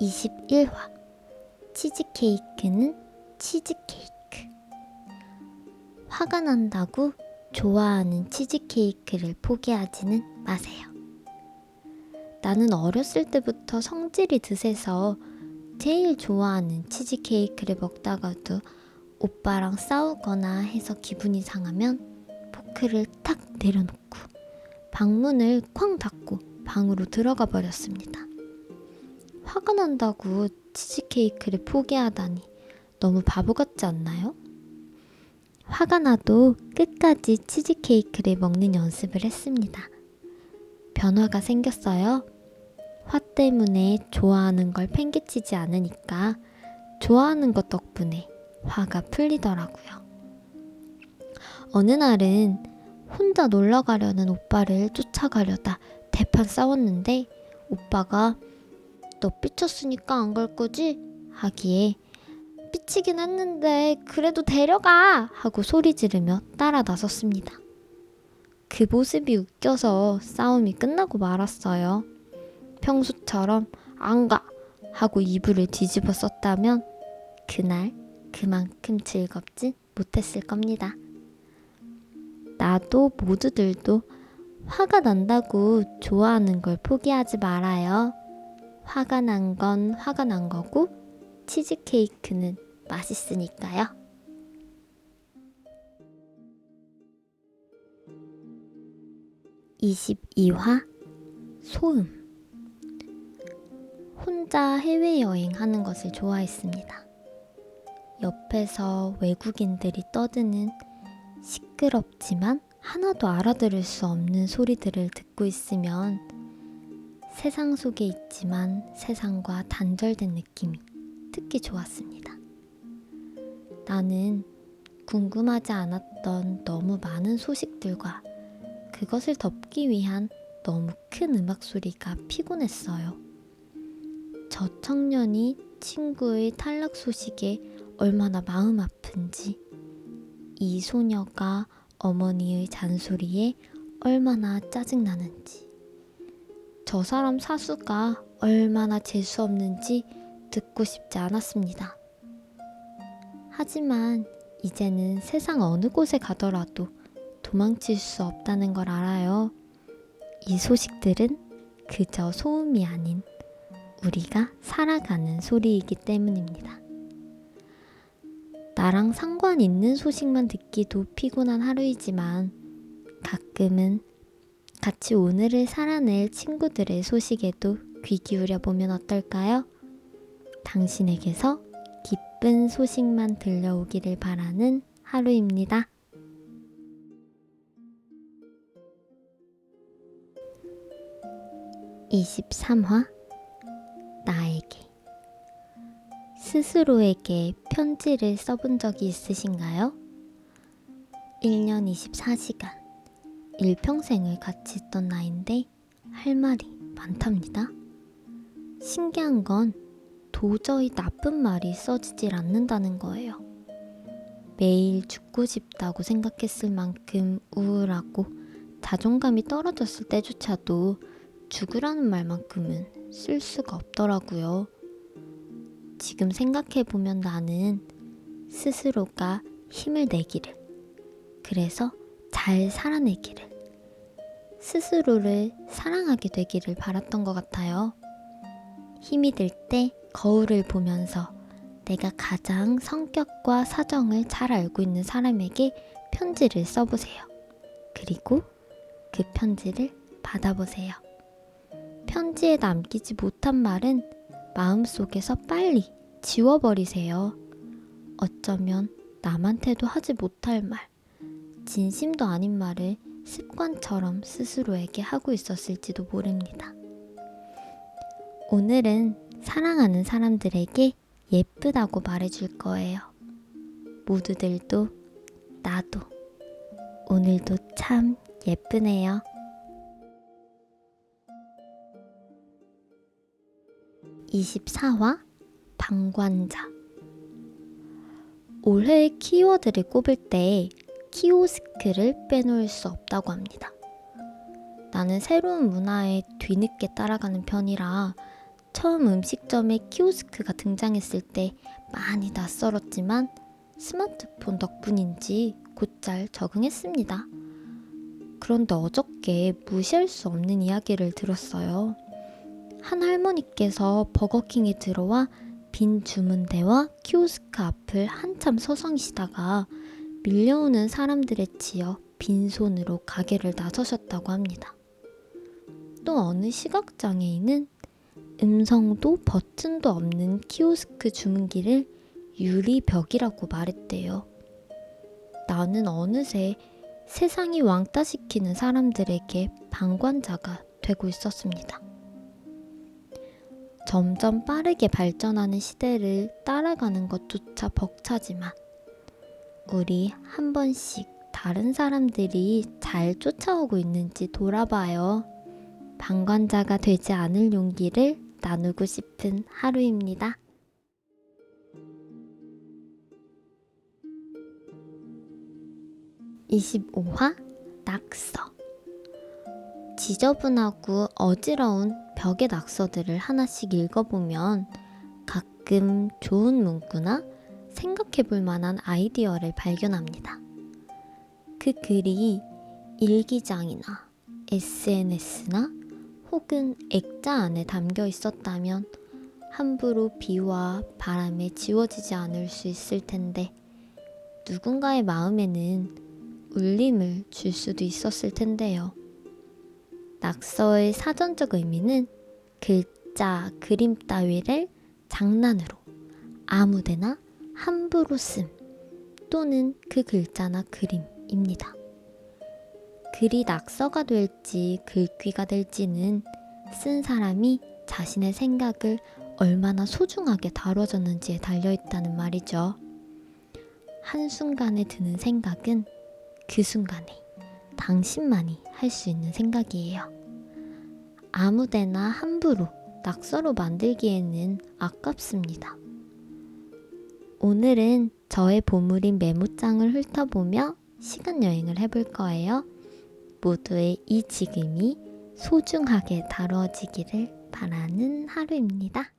21화 치즈케이크는 치즈케이크. 화가 난다고 좋아하는 치즈케이크를 포기하지는 마세요. 나는 어렸을 때부터 성질이 드세서 제일 좋아하는 치즈케이크를 먹다가도 오빠랑 싸우거나 해서 기분이 상하면 포크를 탁 내려놓고 방문을 쾅 닫고 방으로 들어가 버렸습니다. 화가 난다고 치즈케이크를 포기하다니 너무 바보 같지 않나요? 화가 나도 끝까지 치즈케이크를 먹는 연습을 했습니다. 변화가 생겼어요. 화 때문에 좋아하는 걸 팽개치지 않으니까 좋아하는 것 덕분에 화가 풀리더라고요. 어느 날은 혼자 놀러 가려는 오빠를 쫓아가려다 대판 싸웠는데 오빠가 너 삐쳤으니까 안 갈 거지? 하기에 삐치긴 했는데 그래도 데려가! 하고 소리 지르며 따라 나섰습니다. 그 모습이 웃겨서 싸움이 끝나고 말았어요. 평소처럼 안 가! 하고 이불을 뒤집어 썼다면 그날 그만큼 즐겁진 못했을 겁니다. 나도 모두들도 화가 난다고 좋아하는 걸 포기하지 말아요. 화가 난 건 화가 난 거고 치즈케이크는 맛있으니까요. (22화) 소음. 혼자 해외여행하는 것을 좋아했습니다. 옆에서 외국인들이 떠드는 시끄럽지만 하나도 알아들을 수 없는 소리들을 듣고 있으면 세상 속에 있지만 세상과 단절된 느낌이 특히 좋았습니다. 나는 궁금하지 않았던 너무 많은 소식들과 그것을 덮기 위한 너무 큰 음악 소리가 피곤했어요. 저 청년이 친구의 탈락 소식에 얼마나 마음 아픈지, 이 소녀가 어머니의 잔소리에 얼마나 짜증나는지, 저 사람 사수가 얼마나 재수 없는지 듣고 싶지 않았습니다. 하지만 이제는 세상 어느 곳에 가더라도 도망칠 수 없다는 걸 알아요. 이 소식들은 그저 소음이 아닌 우리가 살아가는 소리이기 때문입니다. 나랑 상관 있는 소식만 듣기도 피곤한 하루이지만 가끔은 같이 오늘을 살아낼 친구들의 소식에도 귀 기울여 보면 어떨까요? 당신에게서 기쁜 소식만 들려오기를 바라는 하루입니다. (23화) 나에게. 스스로에게 편지를 써본 적이 있으신가요? 1년 24시간, 일평생을 같이 있던 나인데 할 말이 많답니다. 신기한 건 도저히 나쁜 말이 써지질 않는다는 거예요. 매일 죽고 싶다고 생각했을 만큼 우울하고 자존감이 떨어졌을 때조차도 죽으라는 말만큼은 쓸 수가 없더라고요. 지금 생각해보면 나는 스스로가 힘을 내기를, 그래서 잘 살아내기를, 스스로를 사랑하게 되기를 바랐던 것 같아요. 힘이 들 때 거울을 보면서 내가 가장 성격과 사정을 잘 알고 있는 사람에게 편지를 써보세요. 그리고 그 편지를 받아보세요. 편지에 남기지 못한 말은 마음속에서 빨리 지워버리세요. 어쩌면 남한테도 하지 못할 말, 진심도 아닌 말을 습관처럼 스스로에게 하고 있었을지도 모릅니다. 오늘은 사랑하는 사람들에게 예쁘다고 말해줄 거예요. 모두들도 나도 오늘도 참 예쁘네요. (24화) 방관자. 올해의 키워드를 꼽을 때 키오스크를 빼놓을 수 없다고 합니다. 나는 새로운 문화에 뒤늦게 따라가는 편이라 처음 음식점에 키오스크가 등장했을 때 많이 낯설었지만 스마트폰 덕분인지 곧잘 적응했습니다. 그런데 어저께 무시할 수 없는 이야기를 들었어요. 한 할머니께서 버거킹에 들어와 빈 주문대와 키오스크 앞을 한참 서성이시다가 밀려오는 사람들에 치여 빈손으로 가게를 나서셨다고 합니다. 또 어느 시각장애인은 음성도 버튼도 없는 키오스크 주문기를 유리벽이라고 말했대요. 나는 어느새 세상이 왕따시키는 사람들에게 방관자가 되고 있었습니다. 점점 빠르게 발전하는 시대를 따라가는 것조차 벅차지만 우리 한 번씩 다른 사람들이 잘 쫓아오고 있는지 돌아봐요. 방관자가 되지 않을 용기를 나누고 싶은 하루입니다. (25화) 낙서. 지저분하고 어지러운 벽의 낙서들을 하나씩 읽어보면 가끔 좋은 문구나 생각해볼 만한 아이디어를 발견합니다. 그 글이 일기장이나 SNS나 혹은 액자 안에 담겨 있었다면 함부로 비와 바람에 지워지지 않을 수 있을 텐데 누군가의 마음에는 울림을 줄 수도 있었을 텐데요. 낙서의 사전적 의미는 글자, 그림 따위를 장난으로 아무데나 함부로 씀 또는 그 글자나 그림입니다. 글이 낙서가 될지 글귀가 될지는 쓴 사람이 자신의 생각을 얼마나 소중하게 다뤄졌는지에 달려있다는 말이죠. 한순간에 드는 생각은 그 순간에 당신만이 할 수 있는 생각이에요. 아무데나 함부로 낙서로 만들기에는 아깝습니다. 오늘은 저의 보물인 메모장을 훑어보며 시간 여행을 해볼 거예요. 모두의 이 지금이 소중하게 다뤄지기를 바라는 하루입니다.